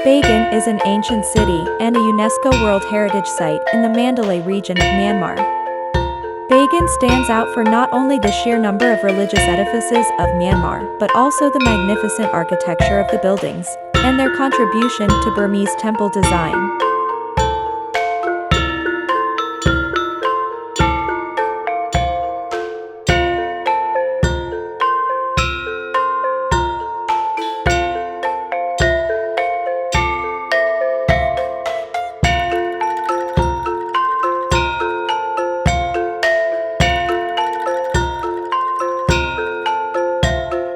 Bagan is an ancient city and a UNESCO World Heritage Site in the Mandalay region of Myanmar. Bagan stands out for not only the sheer number of religious edifices of Myanmar but also the magnificent architecture of the buildings and their contribution to Burmese temple design.